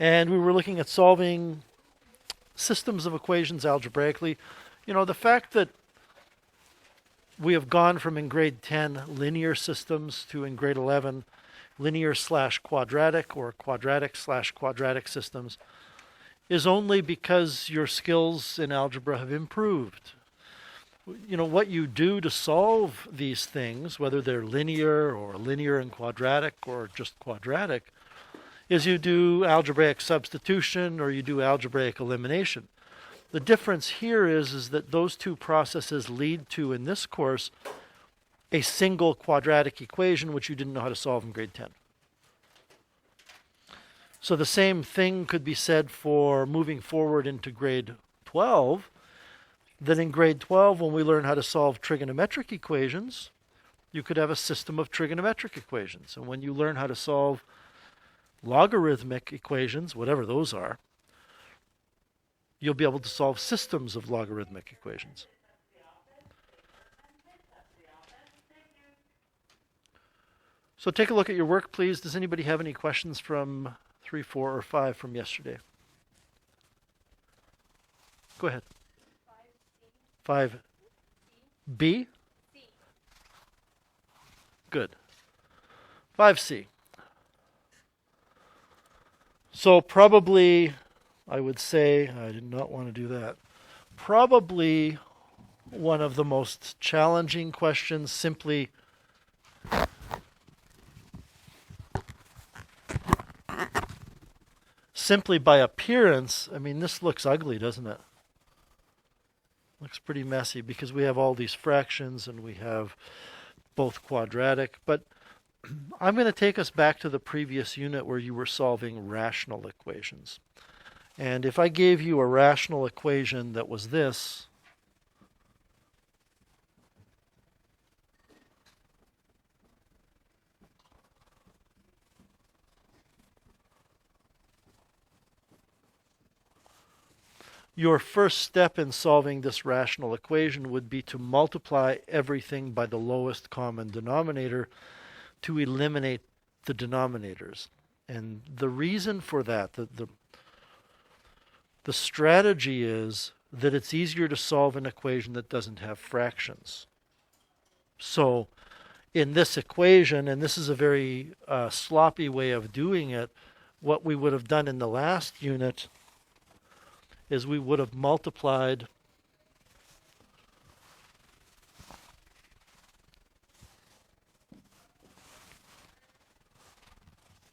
And we were looking at solving systems of equations algebraically. You know, the fact that we have gone from in grade 10 linear systems to in grade 11 linear slash quadratic or quadratic slash quadratic systems is only because your skills in algebra have improved. You know, what you do to solve these things, whether they're linear or linear and quadratic or just quadratic, is you do algebraic substitution or you do algebraic elimination. The difference here is that those two processes lead to, in this course, a single quadratic equation which you didn't know how to solve in grade 10. So the same thing could be said for moving forward into grade 12, that in grade 12, when we learn how to solve trigonometric equations, you could have a system of trigonometric equations. And when you learn how to solve logarithmic equations, whatever those are, you'll be able to solve systems of logarithmic equations. So take a look at your work, please. Does anybody have any questions from 3, 4, or 5 from yesterday? Go ahead. 5B? Good. 5C. So probably, I would say, I did not want to do that. Probably one of the most challenging questions, simply by appearance. I mean, this looks ugly, doesn't it? Looks pretty messy because we have all these fractions and we have both quadratic. But I'm going to take us back to the previous unit where you were solving rational equations. And if I gave you a rational equation that was this, your first step in solving this rational equation would be to multiply everything by the lowest common denominator to eliminate the denominators. And the reason for that, the strategy is that it's easier to solve an equation that doesn't have fractions. So in this equation, and this is a very sloppy way of doing it, what we would have done in the last unit is we would have multiplied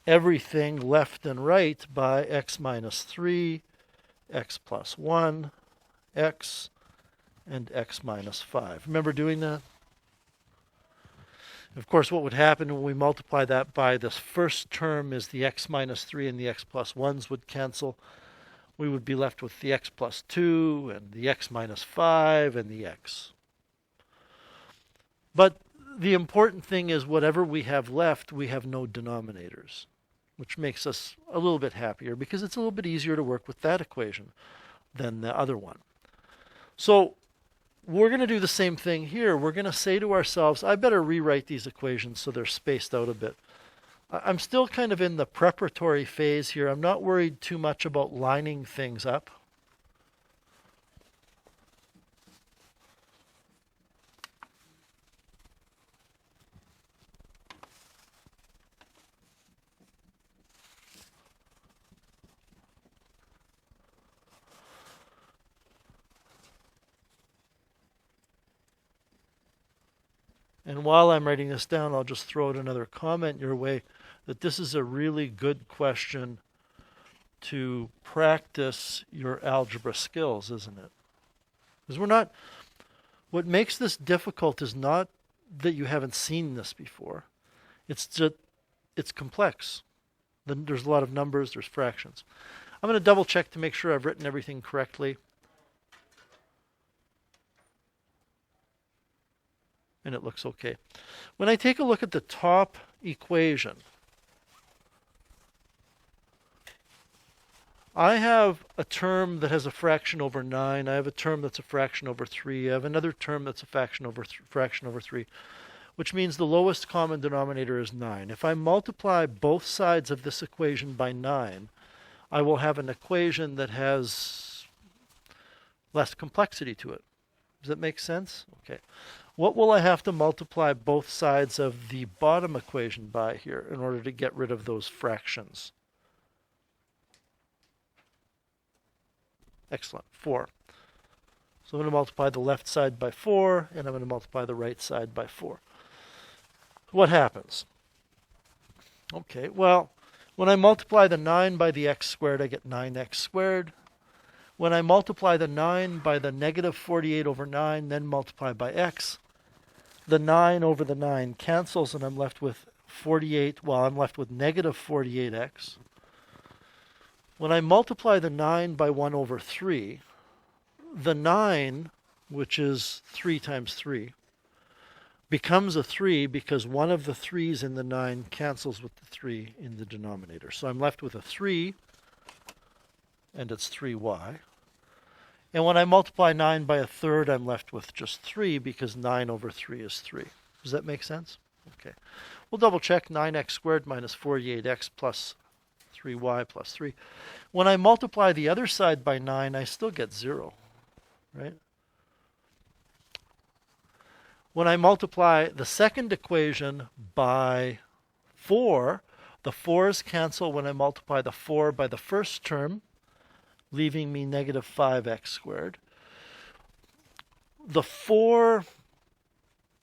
everything left and right by x minus 3, x plus 1, x, and x minus 5. Remember doing that? Of course, what would happen when we multiply that by this first term is the x minus 3 and the x plus 1s would cancel. We would be left with the x plus 2 and the x minus 5 and the x. But the important thing is whatever we have left, we have no denominators, which makes us a little bit happier because it's a little bit easier to work with that equation than the other one. So we're going to do the same thing here. We're going to say to ourselves, I better rewrite these equations so they're spaced out a bit. I'm still kind of in the preparatory phase here. I'm not worried too much about lining things up. And while I'm writing this down, I'll just throw out another comment your way that this is a really good question to practice your algebra skills, isn't it? Because what makes this difficult is not that you haven't seen this before. It's just, it's complex. Then there's a lot of numbers, there's fractions. I'm going to double check to make sure I've written everything correctly. And it looks okay. When I take a look at the top equation, I have a term that has a fraction over 9. I have a term that's a fraction over 3. I have another term that's a fraction over 3, which means the lowest common denominator is 9. If I multiply both sides of this equation by 9, I will have an equation that has less complexity to it. Does that make sense? Okay. What will I have to multiply both sides of the bottom equation by here in order to get rid of those fractions? Excellent. 4. So I'm going to multiply the left side by 4, and I'm going to multiply the right side by 4. What happens? Okay, well, when I multiply the 9 by the x squared, I get 9x squared. When I multiply the 9 by the negative 48 over 9, then multiply by x, the 9 over the 9 cancels, and I'm left with 48. Well, I'm left with negative 48x. When I multiply the 9 by 1 over 3, the 9, which is 3 times 3, becomes a 3 because one of the 3's in the 9 cancels with the 3 in the denominator. So I'm left with a 3, and it's 3y. And when I multiply 9 by a third, I'm left with just 3 because 9 over 3 is 3. Does that make sense? Okay. We'll double check 9x squared minus 48x plus 3y plus 3. When I multiply the other side by 9, I still get 0, right? When I multiply the second equation by 4, the 4's cancel when I multiply the 4 by the first term, leaving me negative 5x squared. The 4,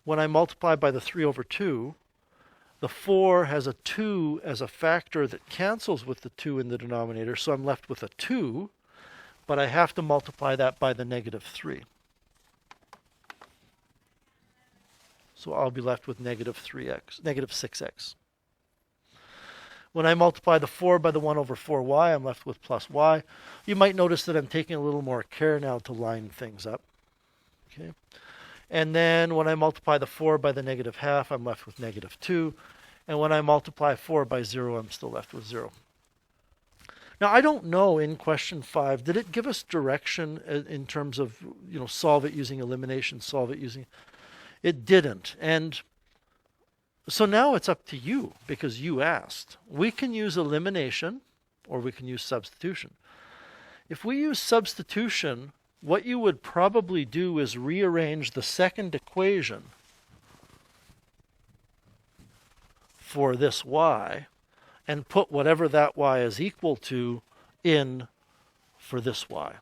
when I multiply by the 3 over 2, the 4 has a 2 as a factor that cancels with the 2 in the denominator, so I'm left with a 2, but I have to multiply that by the negative 3. So I'll be left with negative 6x. When I multiply the 4 by the 1 over 4y, I'm left with plus y. You might notice that I'm taking a little more care now to line things up. Okay. And then when I multiply the 4 by the negative half, I'm left with negative 2. And when I multiply 4 by 0, I'm still left with 0. Now, I don't know in question 5, did it give us direction in terms of, solve it using elimination, solve it using... It didn't. And so now it's up to you because you asked. We can use elimination or we can use substitution. If we use substitution, what you would probably do is rearrange the second equation for this y and put whatever that y is equal to in for this y.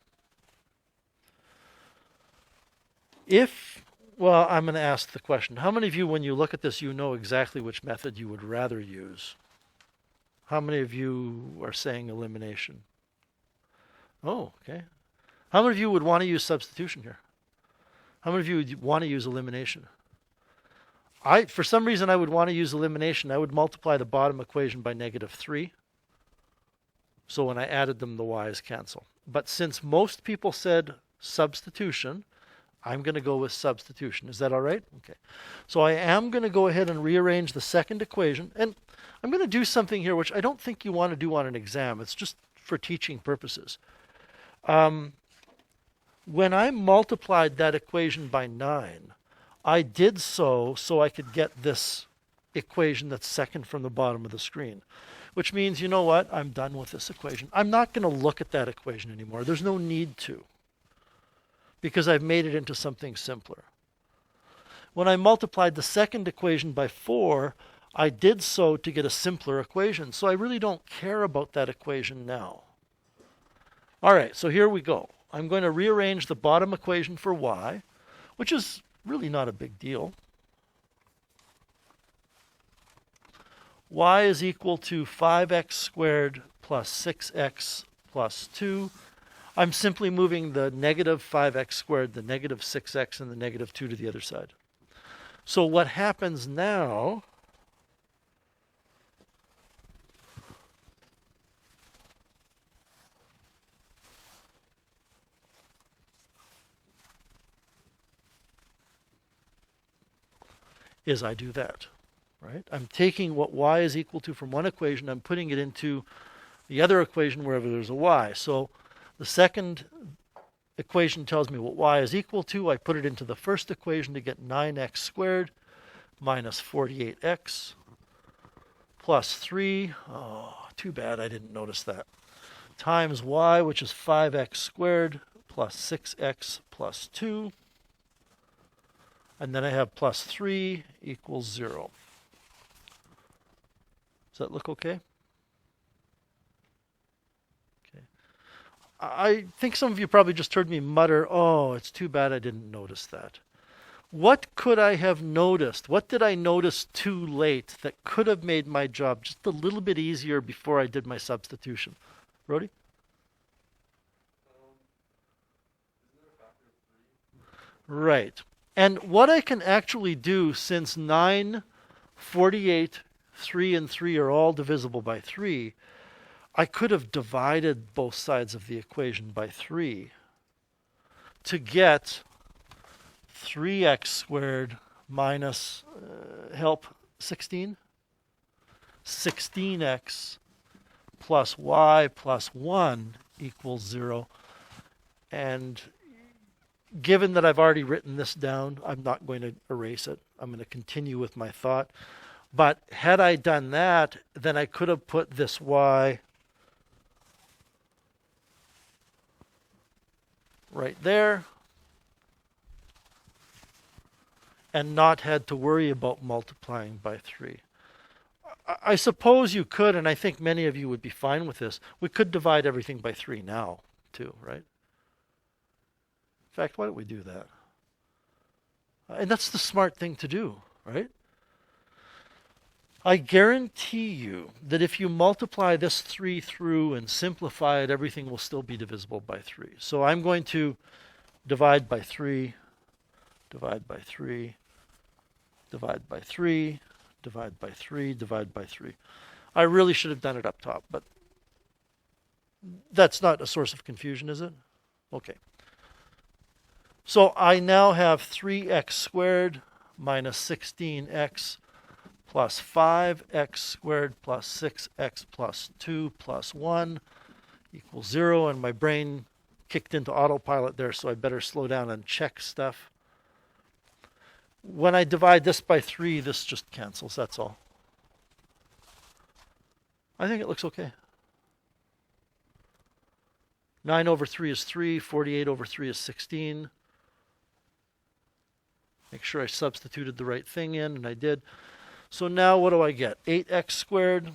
Well, I'm going to ask the question. How many of you, when you look at this, you know exactly which method you would rather use? How many of you are saying elimination? Oh, okay. How many of you would want to use substitution here? How many of you would want to use elimination? For some reason, I would want to use elimination. I would multiply the bottom equation by negative 3. So when I added them, the y's cancel. But since most people said substitution, I'm going to go with substitution. Is that all right? Okay. So I am going to go ahead and rearrange the second equation. And I'm going to do something here which I don't think you want to do on an exam. It's just for teaching purposes. When I multiplied that equation by 9, I did so I could get this equation that's second from the bottom of the screen. Which means, you know what? I'm done with this equation. I'm not going to look at that equation anymore. There's no need to, because I've made it into something simpler. When I multiplied the second equation by 4, I did so to get a simpler equation. So I really don't care about that equation now. All right, so here we go. I'm going to rearrange the bottom equation for y, which is really not a big deal. Y is equal to 5x squared plus 6x plus 2. I'm simply moving the negative 5x squared, the negative 6x, and the negative 2 to the other side. So what happens now is I do that, right? I'm taking what y is equal to from one equation, I'm putting it into the other equation wherever there's a y. So the second equation tells me what y is equal to. I put it into the first equation to get 9x squared minus 48x plus 3. Oh, too bad I didn't notice that. times y, which is 5x squared plus 6x plus 2. And then I have plus 3 equals 0. Does that look okay? Okay. I think some of you probably just heard me mutter, oh, it's too bad I didn't notice that. What could I have noticed? What did I notice too late that could have made my job just a little bit easier before I did my substitution? Rody? Right. And what I can actually do, since 9, 48, 3, and 3 are all divisible by 3, I could have divided both sides of the equation by 3 to get 3x squared minus, help, 16? 16x plus y plus 1 equals 0. And given that I've already written this down, I'm not going to erase it. I'm going to continue with my thought. But had I done that, then I could have put this y right there and not had to worry about multiplying by 3. I suppose you could, and I think many of you would be fine with this. We could divide everything by 3 now, too, right? In fact, why don't we do that? And that's the smart thing to do, right? I guarantee you that if you multiply this 3 through and simplify it, everything will still be divisible by 3. So I'm going to divide by 3, divide by 3, divide by 3, divide by 3, divide by 3. I really should have done it up top, but that's not a source of confusion, is it? Okay. So I now have 3x squared minus 16x plus 5x squared plus 6x plus 2 plus 1 equals 0. And my brain kicked into autopilot there, so I better slow down and check stuff. When I divide this by 3, this just cancels, that's all. I think it looks okay. 9 over 3 is 3, 48 over 3 is 16. Make sure I substituted the right thing in, and I did. So now what do I get? 8x squared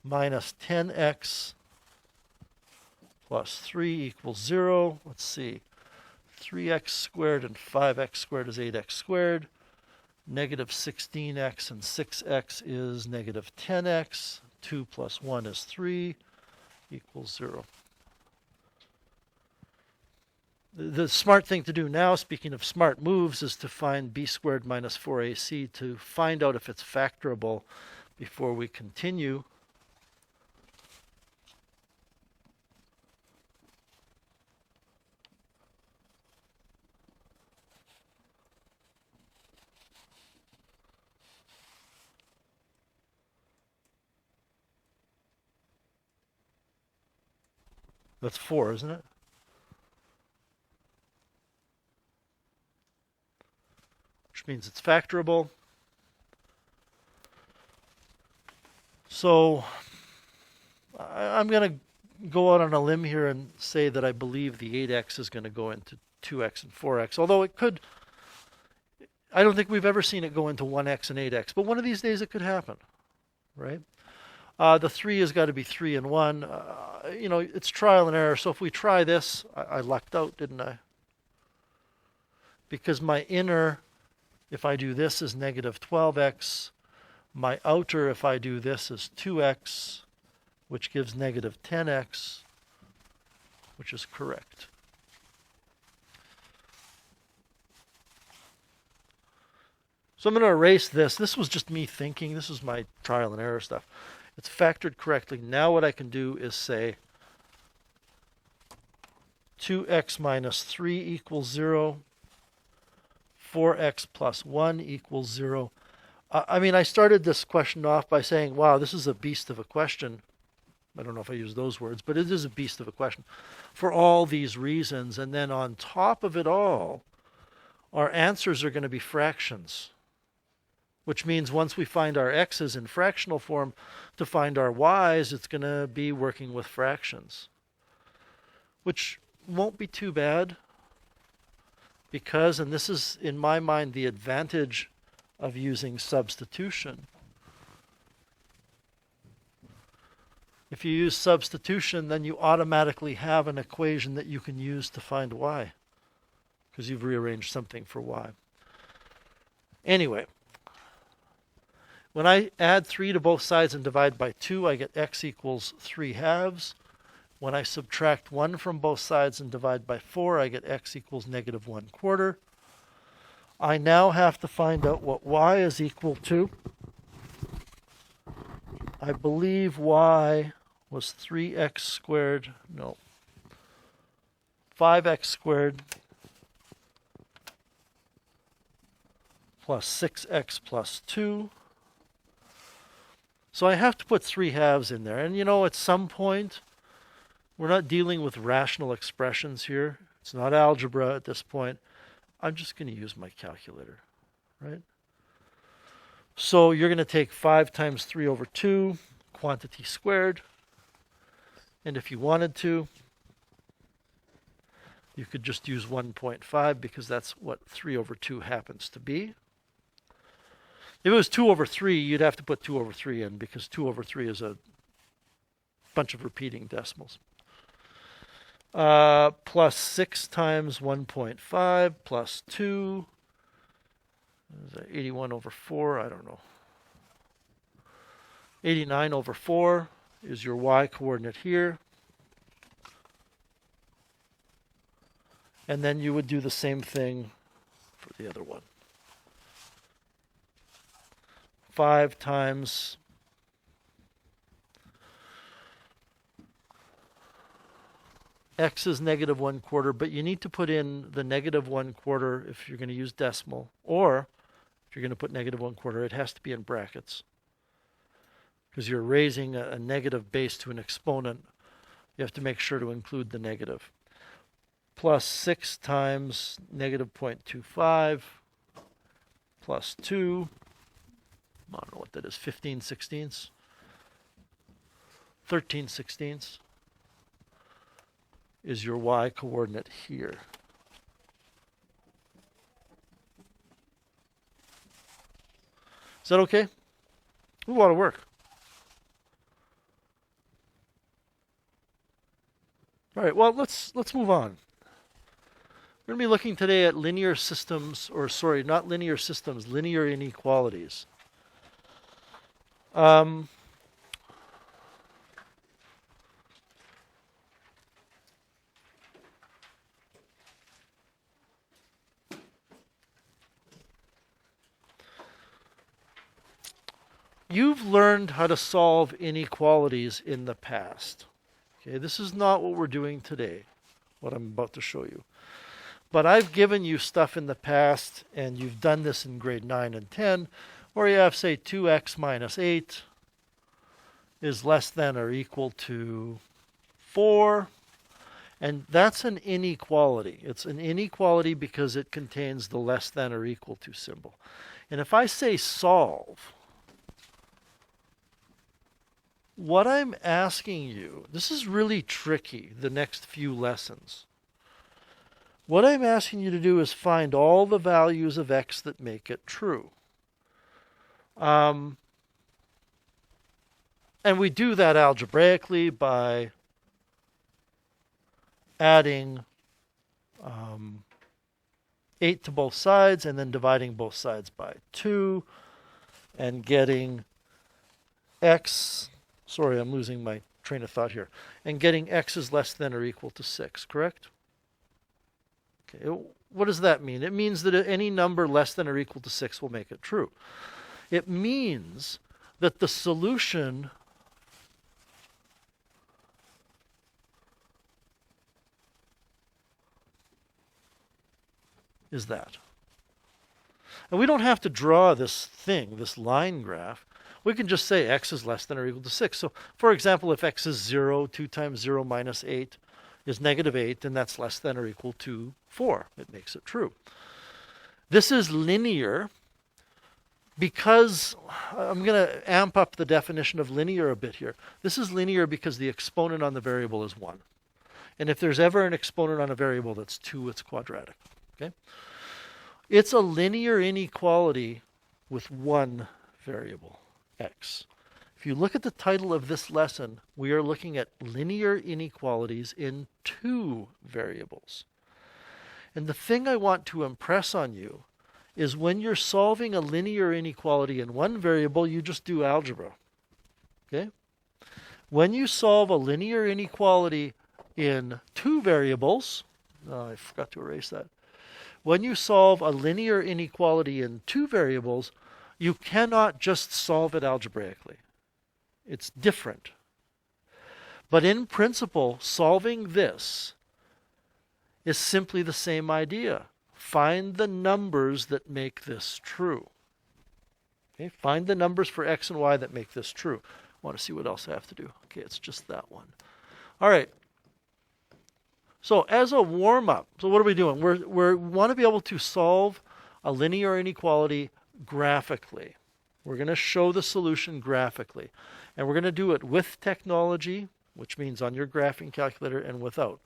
minus 10x plus 3 equals 0. Let's see. 3x squared and 5x squared is 8x squared. Negative 16x and 6x is negative 10x. 2 plus 1 is 3 equals 0. The smart thing to do now, speaking of smart moves, is to find b squared minus 4ac to find out if it's factorable before we continue. That's 4, isn't it? Which means it's factorable. So I'm going to go out on a limb here and say that I believe the 8x is going to go into 2x and 4x, although it could. I don't think we've ever seen it go into 1x and 8x, but one of these days it could happen, right? The 3 has got to be 3 and 1. It's trial and error. So if we try this, I lucked out, didn't I? Because my inner, if I do this, is negative 12x. My outer, if I do this, is 2x, which gives negative 10x, which is correct. So I'm going to erase this. This was just me thinking. This is my trial and error stuff. It's factored correctly. Now what I can do is say 2x minus 3 equals 0. 4x plus 1 equals 0. I started this question off by saying, wow, this is a beast of a question. I don't know if I use those words, but it is a beast of a question for all these reasons. And then on top of it all, our answers are going to be fractions. which means once we find our x's in fractional form, to find our y's, it's going to be working with fractions, which won't be too bad because, and this is in my mind the advantage of using substitution. If you use substitution, then you automatically have an equation that you can use to find y, because you've rearranged something for y. Anyway, when I add 3 to both sides and divide by 2, I get x equals 3/2. When I subtract 1 from both sides and divide by 4, I get x equals -1/4. I now have to find out what y is equal to. I believe y was 3x squared, no, 5x squared plus 6x plus 2. So I have to put 3/2 in there. And at some point, we're not dealing with rational expressions here. It's not algebra at this point. I'm just going to use my calculator, right? So you're going to take 5 times 3 over 2, quantity squared. And if you wanted to, you could just use 1.5 because that's what 3 over 2 happens to be. If it was 2 over 3, you'd have to put 2 over 3 in because 2 over 3 is a bunch of repeating decimals. Plus 6 times 1.5 plus 2. Is that 81 over 4? I don't know. 89 over 4 is your y coordinate here. And then you would do the same thing for the other one. 5 times x is -1/4, but you need to put in the -1/4 if you're going to use decimal, or if you're going to put -1/4, it has to be in brackets. Because you're raising a negative base to an exponent, you have to make sure to include the negative. Plus 6 times -0.25 plus 2. I don't know what that is, 15/16. 13/16 is your y coordinate here. Is that okay? A lot of work. All right, well, let's move on. We're going to be looking today at linear systems, or sorry, not linear systems, linear inequalities. You've learned how to solve inequalities in the past. Okay, this is not what we're doing today, what I'm about to show you. But I've given you stuff in the past, and you've done this in grade 9 and 10, where you have, say, 2x minus 8 is less than or equal to 4. And that's an inequality. It's an inequality because it contains the less than or equal to symbol. And if I say solve, what I'm asking you, this is really tricky, the next few lessons. What I'm asking you to do is find all the values of x that make it true. And we do that algebraically by adding 8 to both sides and then dividing both sides by 2 and getting x, sorry, I'm losing my train of thought here, and getting x is less than or equal to 6, correct? Okay, what does that mean? It means that any number less than or equal to 6 will make it true. It means that the solution is that. And we don't have to draw this thing, this line graph. We can just say x is less than or equal to 6. So, for example, if x is 0, 2 times 0 minus 8 is -8, then that's less than or equal to 4. It makes it true. This is linear Because I'm going to amp up the definition of linear a bit here. This is linear because the exponent on the variable is 1. And if there's ever an exponent on a variable that's 2, it's quadratic. Okay? It's a linear inequality with one variable, x. If you look at the title of this lesson, we are looking at linear inequalities in 2 variables. And the thing I want to impress on you is when you're solving a linear inequality in one variable, you just do algebra. Okay? When you solve a linear inequality in 2 variables, I forgot to erase that. When you solve a linear inequality in 2 variables, you cannot just solve it algebraically. It's different. But in principle, solving this is simply the same idea. Find the numbers that make this true. Okay? Find the numbers for x and y that make this true. I want to see what else I have to do. Okay, it's just that one. All right. So as a warm-up, so what are we doing? We want to be able to solve a linear inequality graphically. We're going to show the solution graphically. And we're going to do it with technology, which means on your graphing calculator, and without.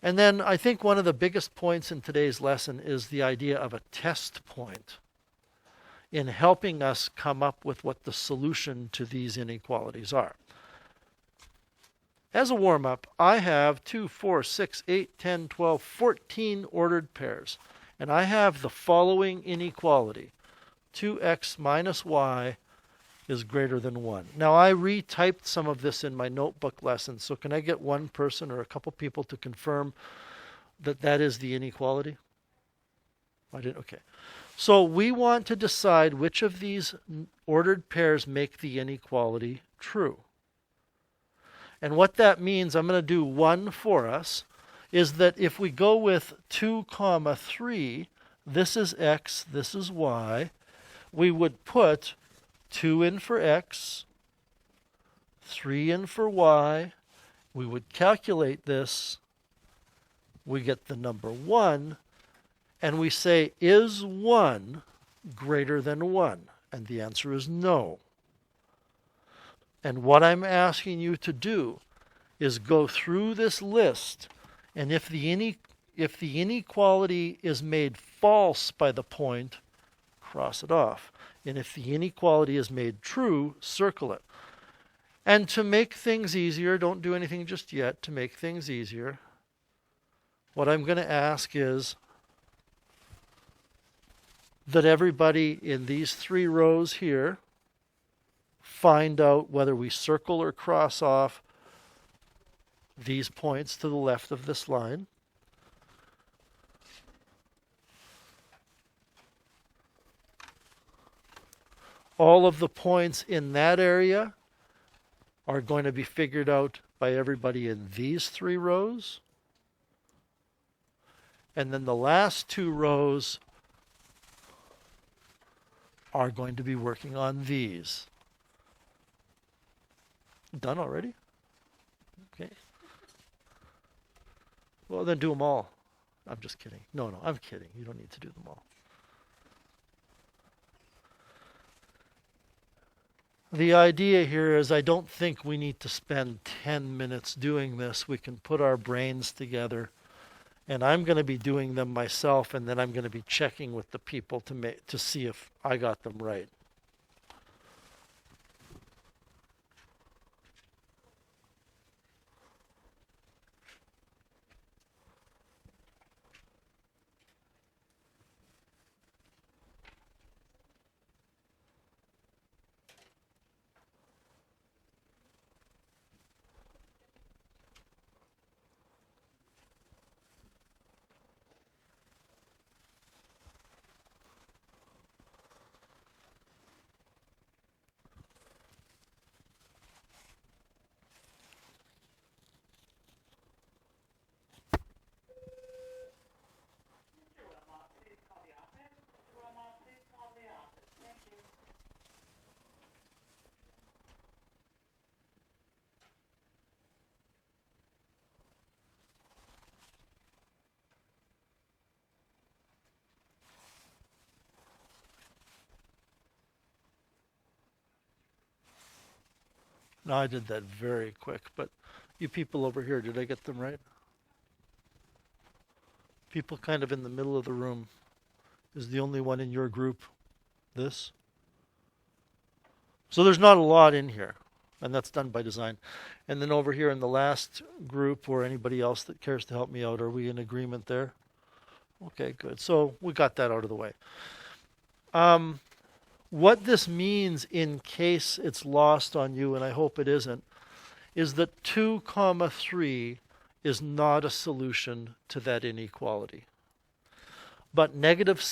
And then I think one of the biggest points in today's lesson is the idea of a test point in helping us come up with what the solution to these inequalities are. As a warm-up, I have 2, 4, 6, 8, 10, 12, 14 ordered pairs. And I have the following inequality. 2x minus y is greater than 1. Now, I retyped some of this in my notebook lesson, so can I get one person or a couple people to confirm that that is the inequality? I didn't? Okay. So we want to decide which of these ordered pairs make the inequality true. And what that means, I'm going to do one for us, is that if we go with 2, 3, this is x, this is y, we would put 2 in for x, 3 in for y. We would calculate this. We get the number 1. And we say, is 1 greater than 1? And the answer is no. And what I'm asking you to do is go through this list, and if the inequality is made false by the point, cross it off. And if the inequality is made true, circle it. And to make things easier, don't do anything just yet, to make things easier, what I'm going to ask is that everybody in these 3 rows here find out whether we circle or cross off these points to the left of this line. All of the points in that area are going to be figured out by everybody in these 3 rows. And then the last 2 rows are going to be working on these. Done already? Okay. Well, then do them all. I'm just kidding. No, I'm kidding. You don't need to do them all. The idea here is I don't think we need to spend 10 minutes doing this. We can put our brains together. And I'm going to be doing them myself, and then I'm going to be checking with the people to see if I got them right. No, I did that very quick, but you people over here, did I get them right? People kind of in the middle of the room. Is the only one in your group this? So there's not a lot in here, and that's done by design. And then over here in the last group, or anybody else that cares to help me out, are we in agreement there? Okay, good. So we got that out of the way. What this means, in case it's lost on you, and I hope it isn't, is that 2 comma 3 is not a solution to that inequality. But negative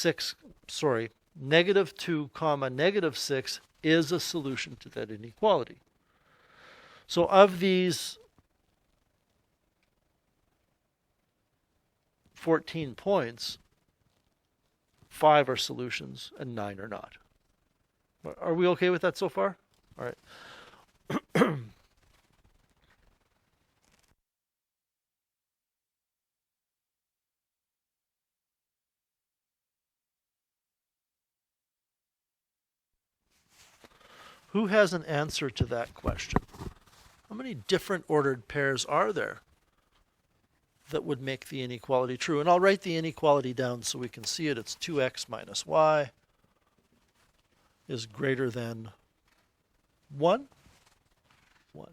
2 comma negative 6 is a solution to that inequality. So of these 14 points, 5 are solutions and 9 are not. Are we okay with that so far? All right. Who has an answer to that question? How many different ordered pairs are there that would make the inequality true? And I'll write the inequality down so we can see it. It's 2x minus y is greater than 1. 1.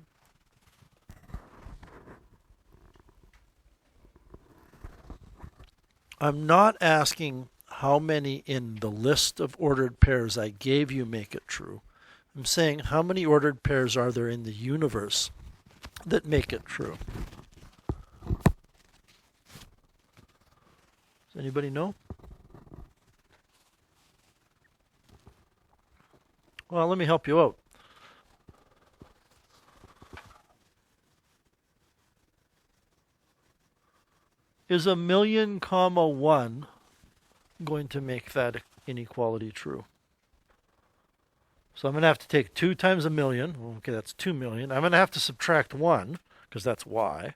I'm not asking how many in the list of ordered pairs I gave you make it true. I'm saying how many ordered pairs are there in the universe that make it true? Does anybody know? Well, let me help you out. Is 1,000,000, 1 going to make that inequality true? So I'm going to have to take 2 times 1,000,000. Okay, that's 2,000,000. I'm going to have to subtract 1, because that's y.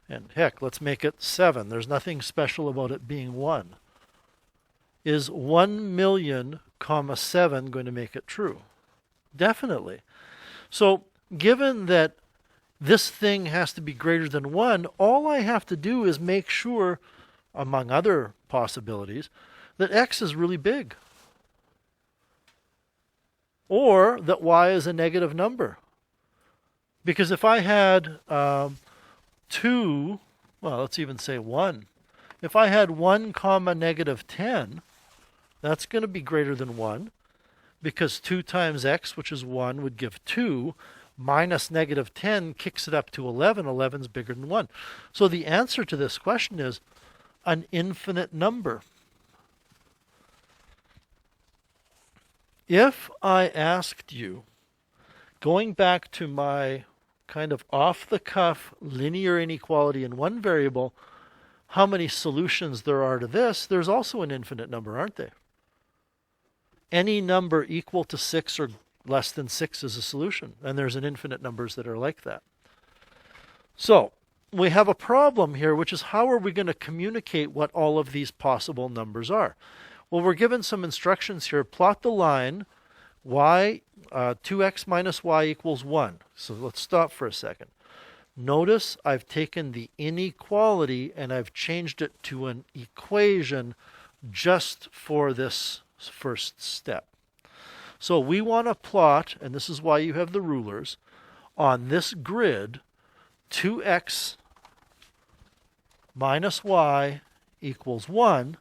And heck, let's make it 7. There's nothing special about it being 1. Is 1,000,000, 7 going to make it true? Definitely. So given that this thing has to be greater than 1, all I have to do is make sure, among other possibilities, that x is really big. Or that y is a negative number. Because if I had 2, well, let's even say 1. If I had 1 comma negative 10, that's going to be greater than 1. Because 2 times x, which is 1, would give 2. Minus negative 10 kicks it up to 11. 11 is bigger than 1. So the answer to this question is an infinite number. If I asked you, going back to my kind of off-the-cuff linear inequality in one variable, how many solutions there are to this, there's also an infinite number, aren't there? Any number equal to 6 or less than 6 is a solution, and there's an infinite numbers that are like that. So we have a problem here, which is how are we going to communicate what all of these possible numbers are? Well, we're given some instructions here. Plot the line y, 2x minus y equals 1. So let's stop for a second. Notice I've taken the inequality and I've changed it to an equation just for this first step. So we want to plot, and this is why you have the rulers, on this grid 2x minus y equals 1.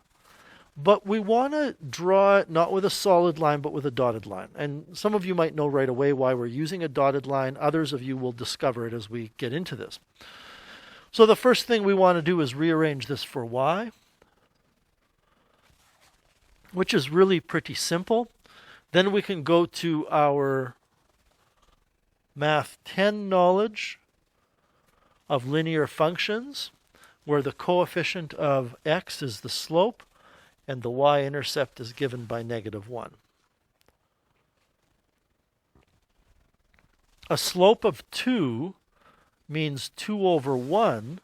But we want to draw it not with a solid line, but with a dotted line. And some of you might know right away why we're using a dotted line. Others of you will discover it as we get into this. So the first thing we want to do is rearrange this for y, which is really pretty simple. Then we can go to our Math 10 knowledge of linear functions, where the coefficient of x is the slope, and the y-intercept is given by negative 1. A slope of 2 means 2 over 1,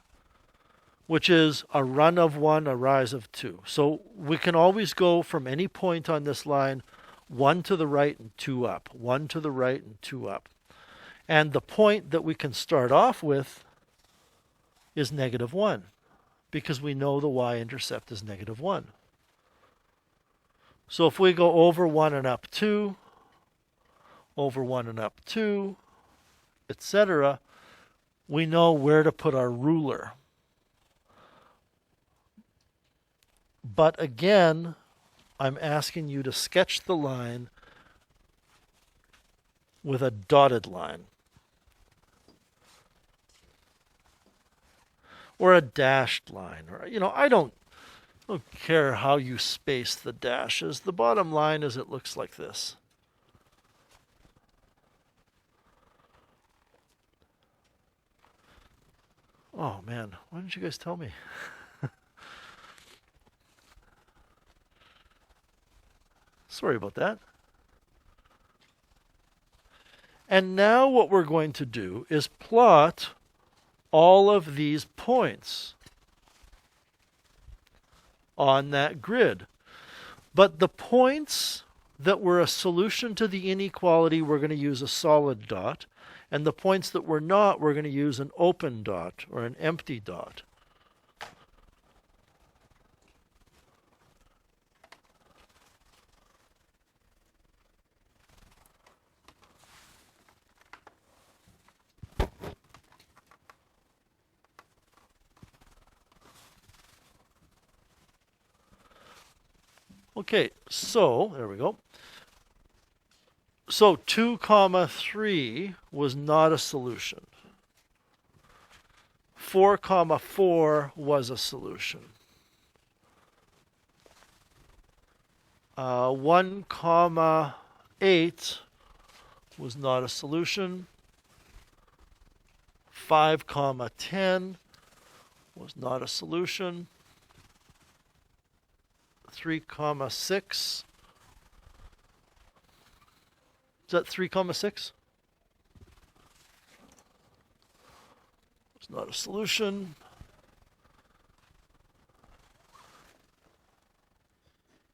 which is a run of 1, a rise of 2. So we can always go from any point on this line 1 to the right and 2 up, 1 to the right and 2 up. And the point that we can start off with is negative 1, because we know the y-intercept is negative 1. So if we go over 1 and up 2, over 1 and up 2, etc., we know where to put our ruler. But again, I'm asking you to sketch the line with a dotted line. Or a dashed line. Or, I don't care how you space the dashes. The bottom line is it looks like this. Oh man, why didn't you guys tell me? Sorry about that. And now what we're going to do is plot all of these points on that grid. But the points that were a solution to the inequality, we're going to use a solid dot. And the points that were not, we're going to use an open dot or an empty dot. Okay, so there we go. So 2 comma 3 was not a solution. 4 comma 4 was a solution. 1 comma 8 was not a solution. 5 comma 10 was not a solution. 3 comma 6. Is that 3 comma 6? It's not a solution.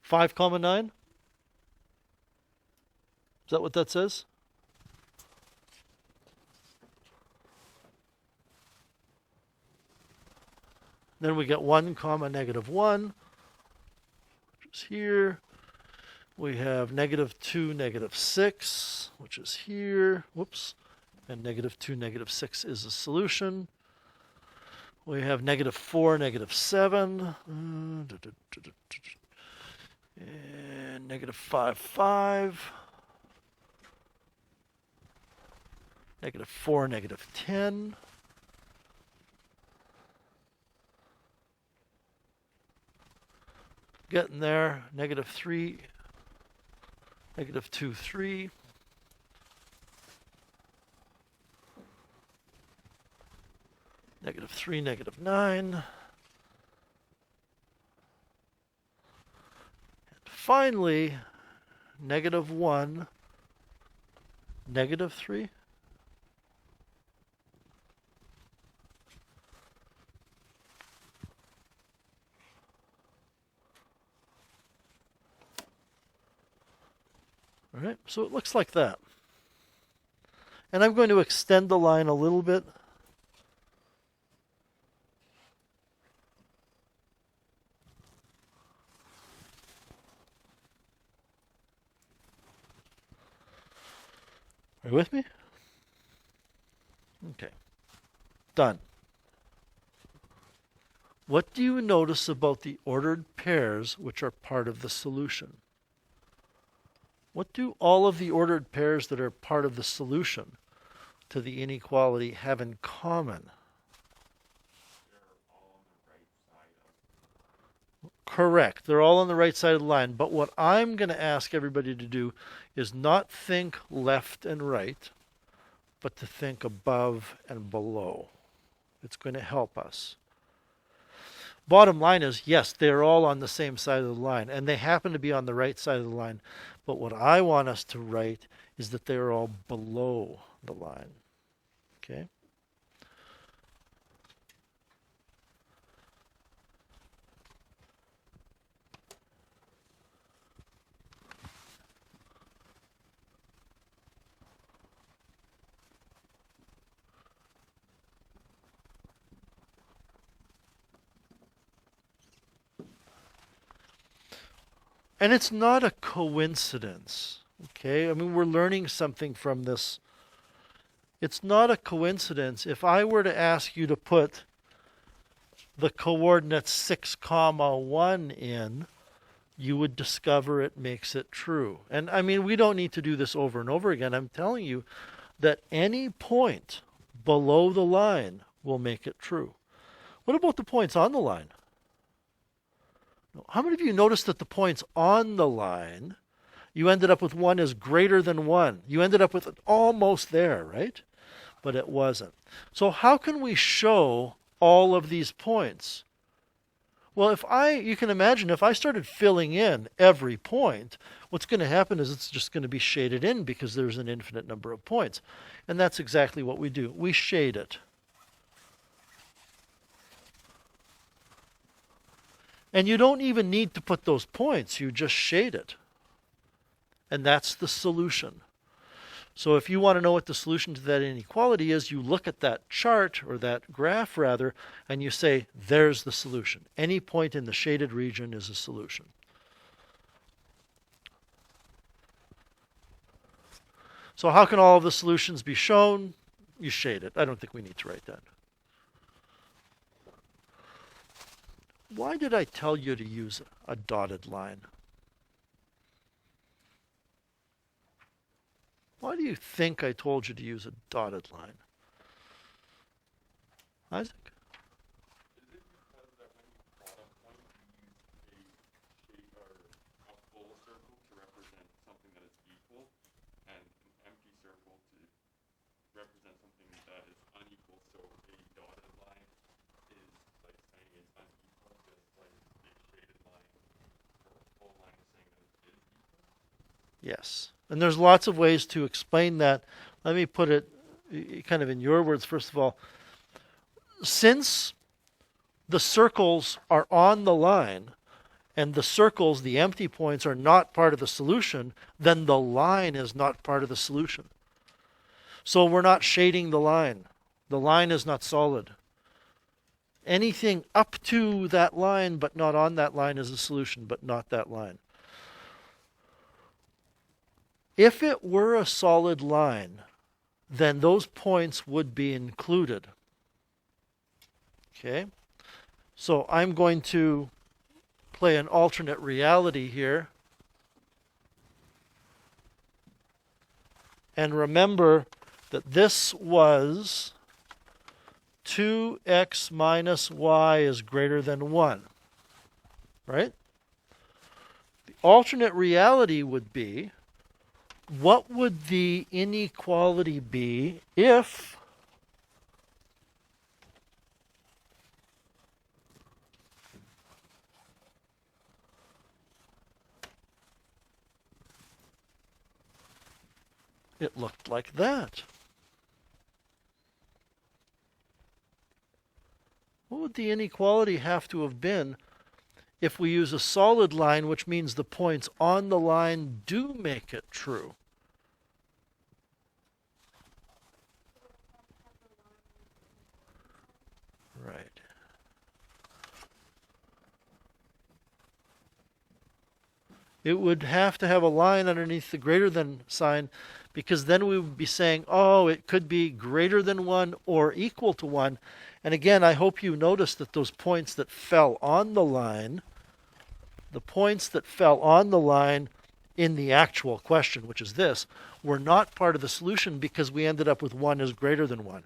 5 comma 9? Is that what that says? Then we get 1 comma negative 1, which is here. We have negative 2, negative 6, which is here. Whoops. And negative 2, negative 6 is a solution. We have negative 4, negative 7. And negative 5, 5. Negative 4, negative 10. Getting there. Negative 3. Negative 2, 3. Negative 3, negative 9. And finally, negative 1, negative 3. All right, so it looks like that. And I'm going to extend the line a little bit. Are you with me? Okay. Done. What do you notice about the ordered pairs which are part of the solution? What do all of the ordered pairs that are part of the solution to the inequality have in common? Correct. They're all on the right side of the line. But what I'm going to ask everybody to do is not think left and right, but to think above and below. It's going to help us. Bottom line is, yes, they're all on the same side of the line, and they happen to be on the right side of the line. But what I want us to write is that they're all below the line. Okay? And it's not a coincidence. Okay? I mean, we're learning something from this. It's not a coincidence. If I were to ask you to put the coordinates 6, 1 in, you would discover it makes it true. And I mean, we don't need to do this over and over again. I'm telling you that any point below the line will make it true. What about the points on the line? How many of you noticed that the points on the line, you ended up with 1 is greater than 1? You ended up with it almost there, right? But it wasn't. So how can we show all of these points? Well, you can imagine if I started filling in every point, what's going to happen is it's just going to be shaded in because there's an infinite number of points. And that's exactly what we do. We shade it. And you don't even need to put those points. You just shade it. And that's the solution. So if you want to know what the solution to that inequality is, you look at that chart, or that graph rather, and you say, there's the solution. Any point in the shaded region is a solution. So how can all of the solutions be shown? You shade it. I don't think we need to write that. Why did I tell you to use a dotted line? Why do you think I told you to use a dotted line? Isaac? Is it because that when you plot a point, you use a shape or a full circle to represent something that is equal, and an empty circle to represent something that is unequal? So a dotted line is like saying it's unequal, just like a shaded line or a full line is saying that it is equal? Yes. And there's lots of ways to explain that. Let me put it kind of in your words, first of all. Since the circles are on the line, and the circles, the empty points, are not part of the solution, then the line is not part of the solution. So we're not shading the line. The line is not solid. Anything up to that line but not on that line is a solution, but not that line. If it were a solid line, then those points would be included. Okay? So I'm going to play an alternate reality here. And remember that this was 2x minus y is greater than 1. Right? The alternate reality would be, what would the inequality be if it looked like that? What would the inequality have to have been if we use a solid line, which means the points on the line do make it true? Right. It would have to have a line underneath the greater than sign, because then we would be saying, oh, it could be greater than 1 or equal to 1. And again, I hope you noticed that those points that fell on the line, in the actual question, which is this, were not part of the solution because we ended up with 1 is greater than 1.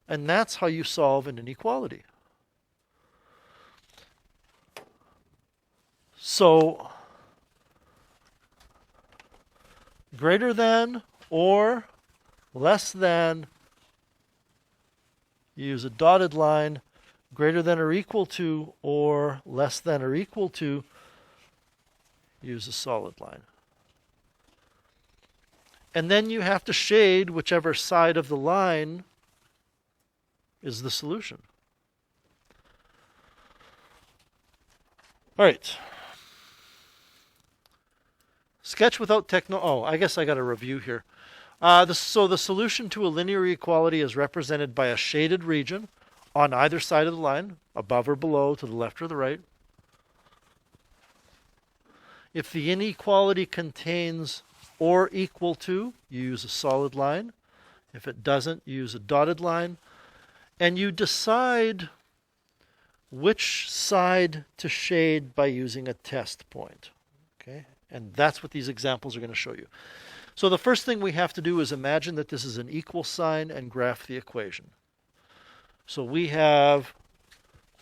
And that's how you solve an inequality. So, greater than or less than, use a dotted line. Greater than or equal to or less than or equal to, use a solid line. And then you have to shade whichever side of the line is the solution. All right. Sketch without I guess I got a review here. So the solution to a linear equality is represented by a shaded region on either side of the line, above or below, to the left or the right. If the inequality contains or equal to, you use a solid line. If it doesn't, you use a dotted line. And you decide which side to shade by using a test point. Okay? And that's what these examples are going to show you. So the first thing we have to do is imagine that this is an equal sign and graph the equation. So we have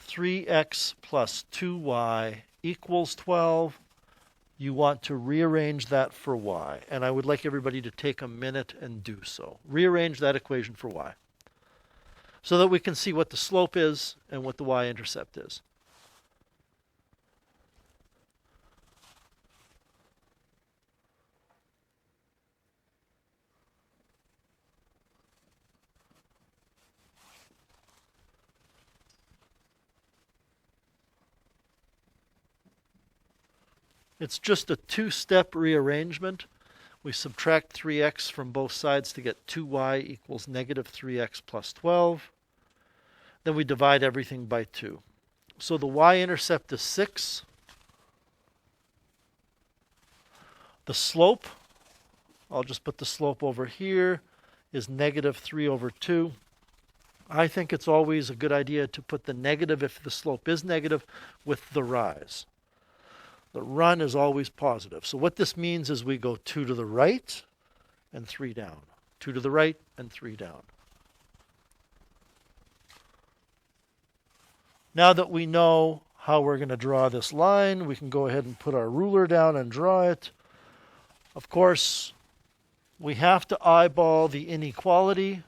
3x plus 2y equals 12. You want to rearrange that for y. And I would like everybody to take a minute and do so. Rearrange that equation for y, so that we can see what the slope is and what the y-intercept is. It's just a two-step rearrangement. We subtract 3x from both sides to get 2y equals negative 3x plus 12. Then we divide everything by 2. So the y-intercept is 6. The slope, I'll just put the slope over here, is negative 3 over 2. I think it's always a good idea to put the negative, if the slope is negative, with the rise. The run is always positive. So what this means is we go 2 to the right and 3 down. 2 to the right and 3 down. Now that we know how we're going to draw this line, we can go ahead and put our ruler down and draw it. Of course, we have to eyeball the inequality,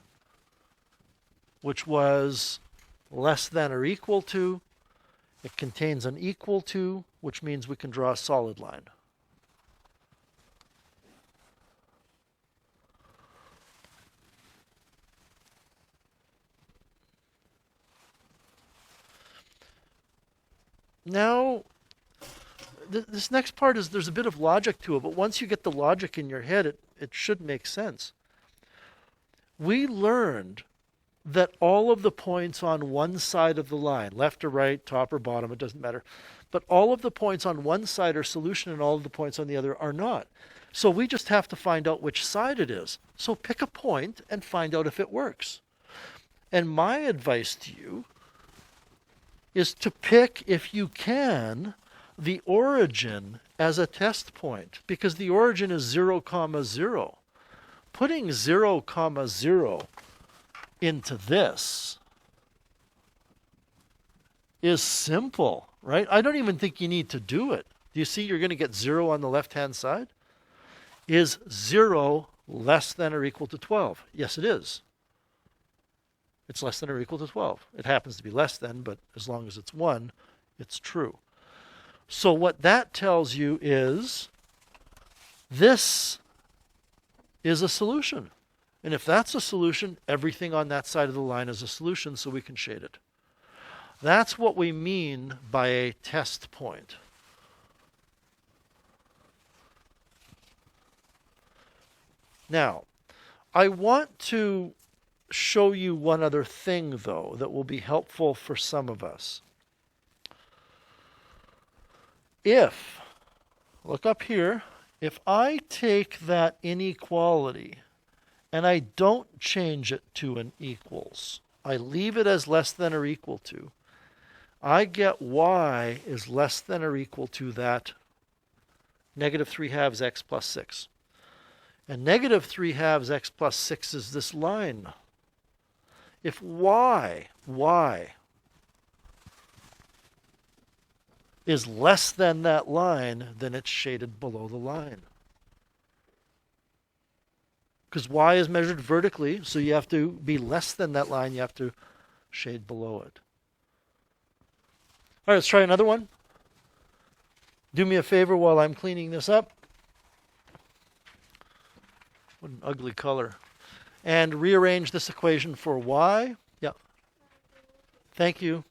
which was less than or equal to. It contains an equal to, which means we can draw a solid line. Now, this next part is, there's a bit of logic to it, but once you get the logic in your head, it should make sense. We learned that all of the points on one side of the line, left or right, top or bottom, it doesn't matter, but all of the points on one side are solution and all of the points on the other are not. So we just have to find out which side it is. So pick a point and find out if it works. And my advice to you is to pick, if you can, the origin as a test point, because the origin is 0, 0. Putting 0, 0 into this is simple, right? I don't even think you need to do it. Do you see you're going to get 0 on the left-hand side? Is 0 less than or equal to 12? Yes, it is. It's less than or equal to 12. It happens to be less than, but as long as it's 1, it's true. So what that tells you is this is a solution. And if that's a solution, everything on that side of the line is a solution, so we can shade it. That's what we mean by a test point. Now, I want to show you one other thing, though, that will be helpful for some of us. If, look up here, if I take that inequality and I don't change it to an equals, I leave it as less than or equal to, I get y is less than or equal to that negative 3/2 x plus 6. And negative 3/2 x plus 6 is this line. If y is less than that line, then it's shaded below the line. Because y is measured vertically, so you have to be less than that line, you have to shade below it. All right, let's try another one. Do me a favor while I'm cleaning this up. What an ugly color. And rearrange this equation for y. Yeah. Thank you.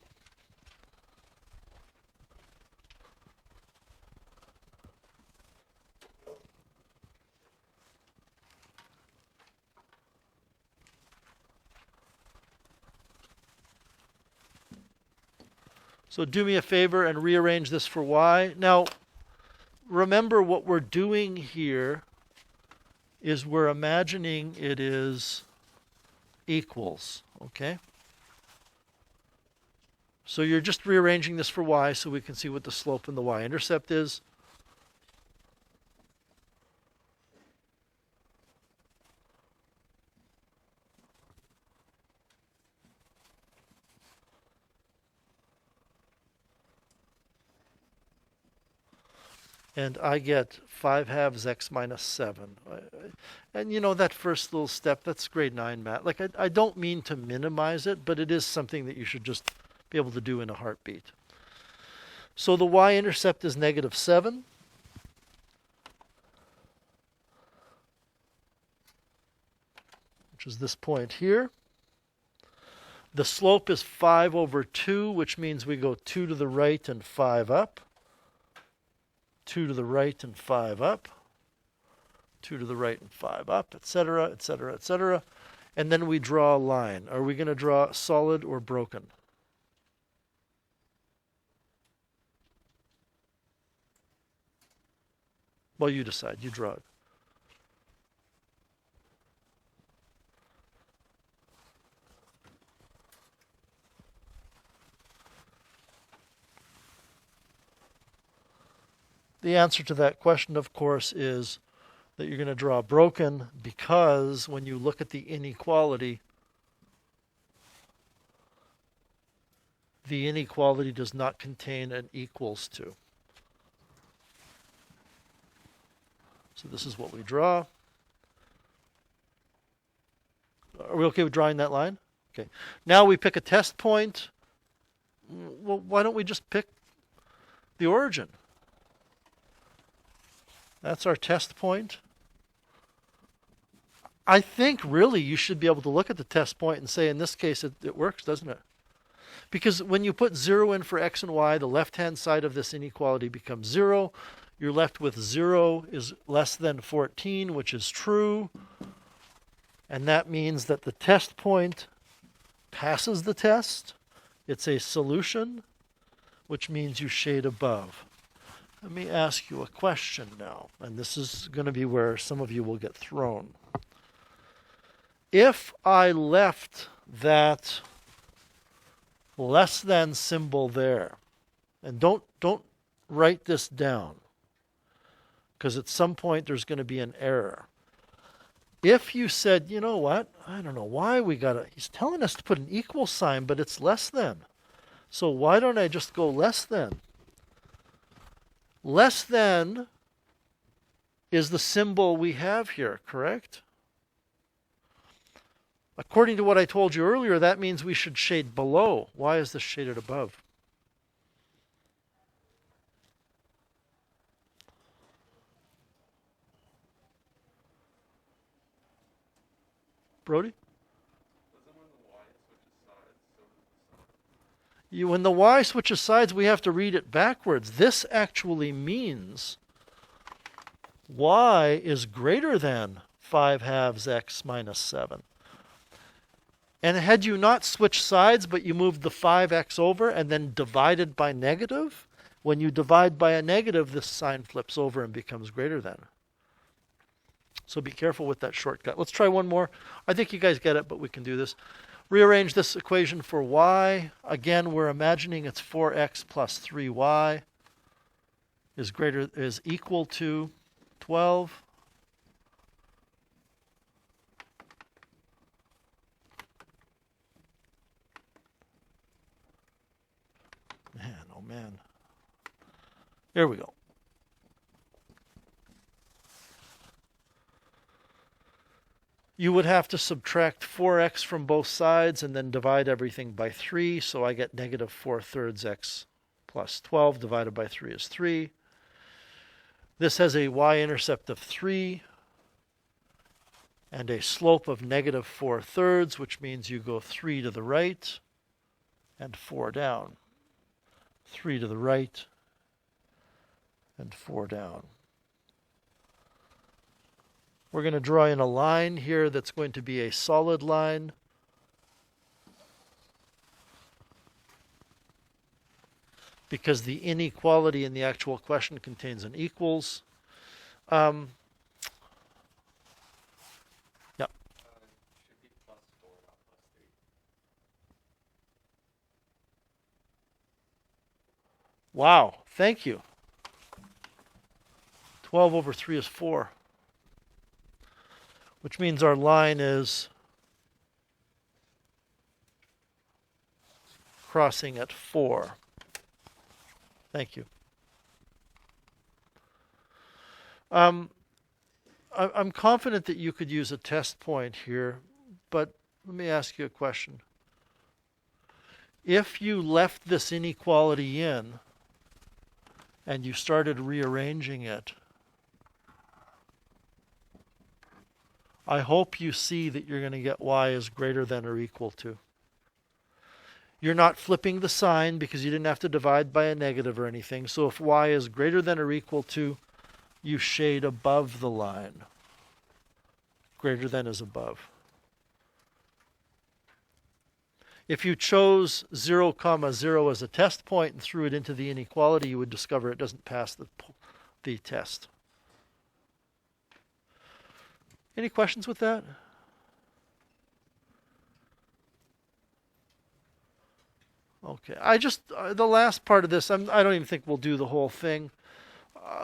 So do me a favor and rearrange this for y. Now, remember what we're doing here is we're imagining it is equals, okay? So you're just rearranging this for y so we can see what the slope and the y-intercept is. And I get 5/2 x minus 7. And you know, that first little step, that's grade 9 math. Like, I don't mean to minimize it, but it is something that you should just be able to do in a heartbeat. So the y-intercept is -7. Which is this point here. The slope is 5/2, which means we go 2 to the right and 5 up. 2 to the right and 5 up, 2 to the right and 5 up, etc., etc., etc. And then we draw a line. Are we going to draw solid or broken? Well, you decide. You draw it. The answer to that question, of course, is that you're going to draw broken because when you look at the inequality does not contain an equals to. So this is what we draw. Are we okay with drawing that line? Okay. Now we pick a test point. Well, why don't we just pick the origin? That's our test point. I think really you should be able to look at the test point and say, in this case, it works, doesn't it? Because when you put 0 in for x and y, the left-hand side of this inequality becomes 0. You're left with 0 is less than 14, which is true. And that means that the test point passes the test. It's a solution, which means you shade above. Let me ask you a question now, and this is going to be where some of you will get thrown. If I left that less than symbol there, and don't write this down, because at some point there's going to be an error. If you said, you know what, I don't know why he's telling us to put an equal sign, but it's less than. So why don't I just go less than? Less than is the symbol we have here, correct? According to what I told you earlier, that means we should shade below. Why is this shaded above? Brody? When the y switches sides, we have to read it backwards. This actually means y is greater than 5/2 x minus 7. And had you not switched sides, but you moved the 5x over and then divided by negative, when you divide by a negative, this sign flips over and becomes greater than. So be careful with that shortcut. Let's try one more. I think you guys get it, but we can do this. Rearrange this equation for y. Again, we're imagining it's 4x plus 3y is equal to 12. Man, oh man. There we go. You would have to subtract 4x from both sides and then divide everything by 3. So I get negative 4/3 x plus 12 divided by 3 is 3. This has a y-intercept of 3 and a slope of negative 4/3, which means you go 3 to the right and 4 down. 3 to the right and 4 down. We're going to draw in a line here that's going to be a solid line. because the inequality in the actual question contains an equals. Um, yeah. Should be plus 4, not plus 8. Wow, thank you. 12 over 3 is 4, which means our line is crossing at 4. Thank you. I'm confident that you could use a test point here, but let me ask you a question. If you left this inequality in and you started rearranging it, I hope you see that you're going to get y is greater than or equal to. You're not flipping the sign because you didn't have to divide by a negative or anything. So if y is greater than or equal to, you shade above the line. Greater than is above. If you chose 0, 0 as a test point and threw it into the inequality, you would discover it doesn't pass the test. Any questions with that? Okay, the last part of this, I don't even think we'll do the whole thing.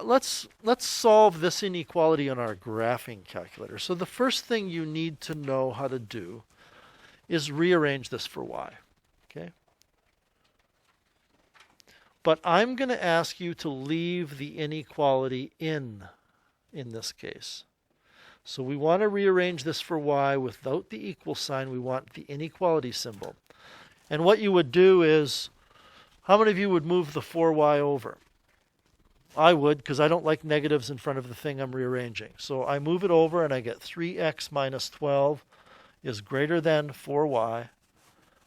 Let's solve this inequality on our graphing calculator. So the first thing you need to know how to do is rearrange this for y. Okay? But I'm going to ask you to leave the inequality in this case. So we want to rearrange this for y without the equal sign. We want the inequality symbol. And what you would do is, how many of you would move the 4y over? I would, because I don't like negatives in front of the thing I'm rearranging. So I move it over and I get 3x minus 12 is greater than 4y.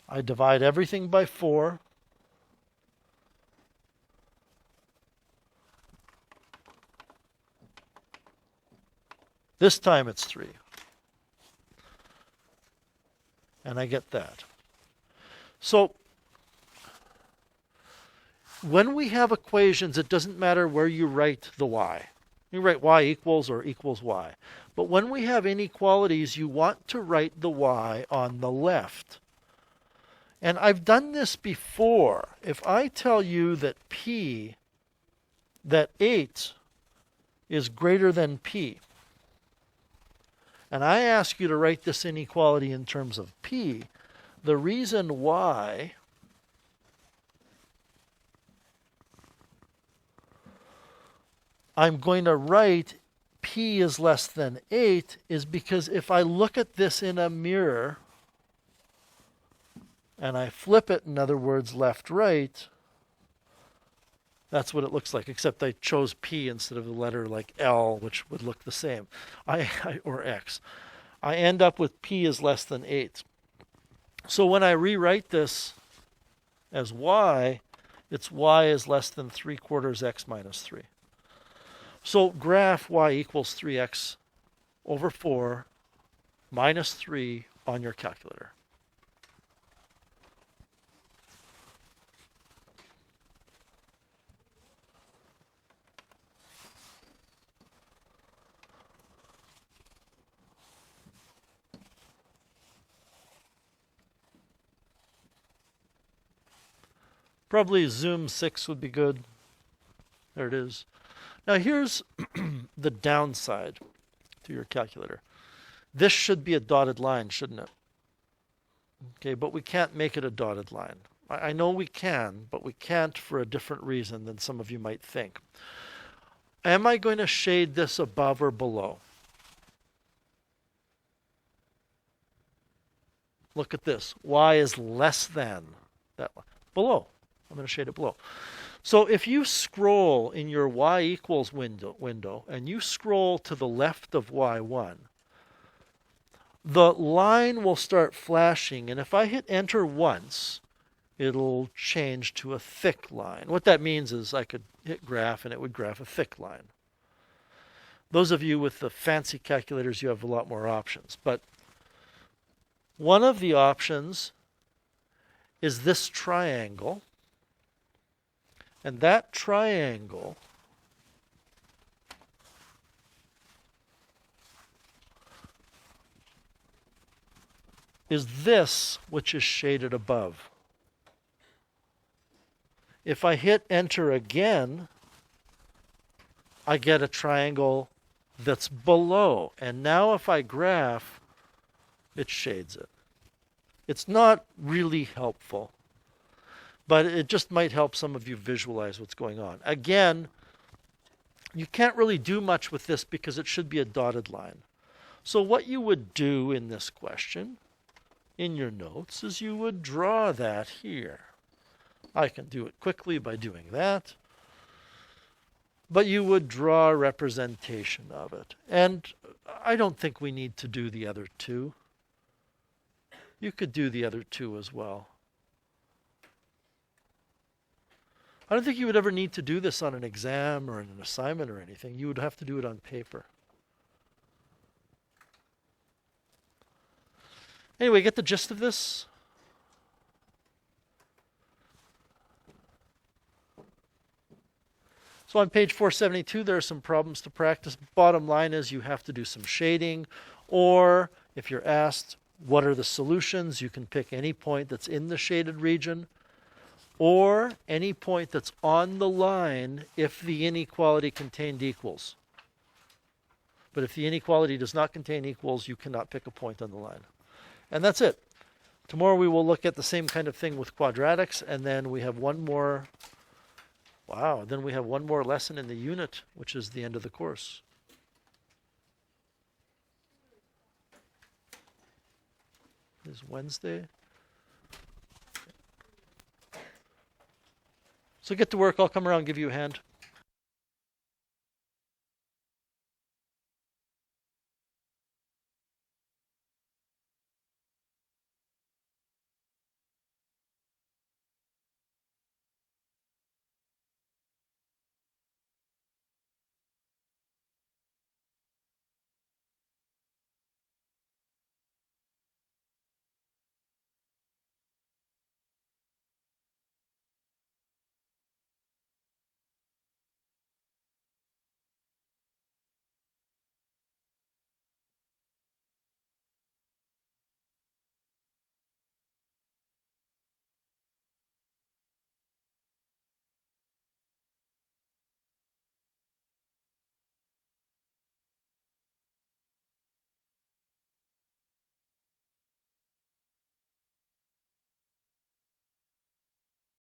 I divide everything by 4. This time it's 3. And I get that. So when we have equations, it doesn't matter where you write the y. You write y equals or equals y. But when we have inequalities, you want to write the y on the left. And I've done this before. If I tell you that that 8 is greater than p, and I ask you to write this inequality in terms of p, the reason why I'm going to write p is less than 8 is because if I look at this in a mirror and I flip it, in other words, left, right, that's what it looks like, except I chose p instead of the letter like L, which would look the same, or X. I end up with p is less than 8. So when I rewrite this as y, it's y is less than 3/4 x minus 3. So graph y equals 3x over 4 minus 3 on your calculator. Probably Zoom 6 would be good. There it is. Now here's the downside to your calculator. This should be a dotted line, shouldn't it? Okay, but we can't make it a dotted line. I know we can, but we can't for a different reason than some of you might think. Am I going to shade this above or below? Look at this. Y is less than that one. Below. I'm going to shade it below. So if you scroll in your y equals window and you scroll to the left of y1, the line will start flashing, and if I hit enter once, it'll change to a thick line. What that means is I could hit graph and it would graph a thick line. Those of you with the fancy calculators, you have a lot more options. But one of the options is this triangle. And that triangle is this which is shaded above. If I hit enter again, I get a triangle that's below. And now if I graph, it shades it. It's not really helpful, but it just might help some of you visualize what's going on. Again, you can't really do much with this because it should be a dotted line. So what you would do in this question, in your notes, is you would draw that here. I can do it quickly by doing that. But you would draw a representation of it. And I don't think we need to do the other two. You could do the other two as well. I don't think you would ever need to do this on an exam or an assignment or anything. You would have to do it on paper. Anyway, get the gist of this? So on page 472, there are some problems to practice. Bottom line is you have to do some shading, or if you're asked what are the solutions, you can pick any point that's in the shaded region, or any point that's on the line if the inequality contained equals. But if the inequality does not contain equals, you cannot pick a point on the line. And that's it. Tomorrow we will look at the same kind of thing with quadratics, and then we have one more. Wow, then we have one more lesson in the unit, which is the end of the course. Is Wednesday. So get to work. I'll come around and give you a hand.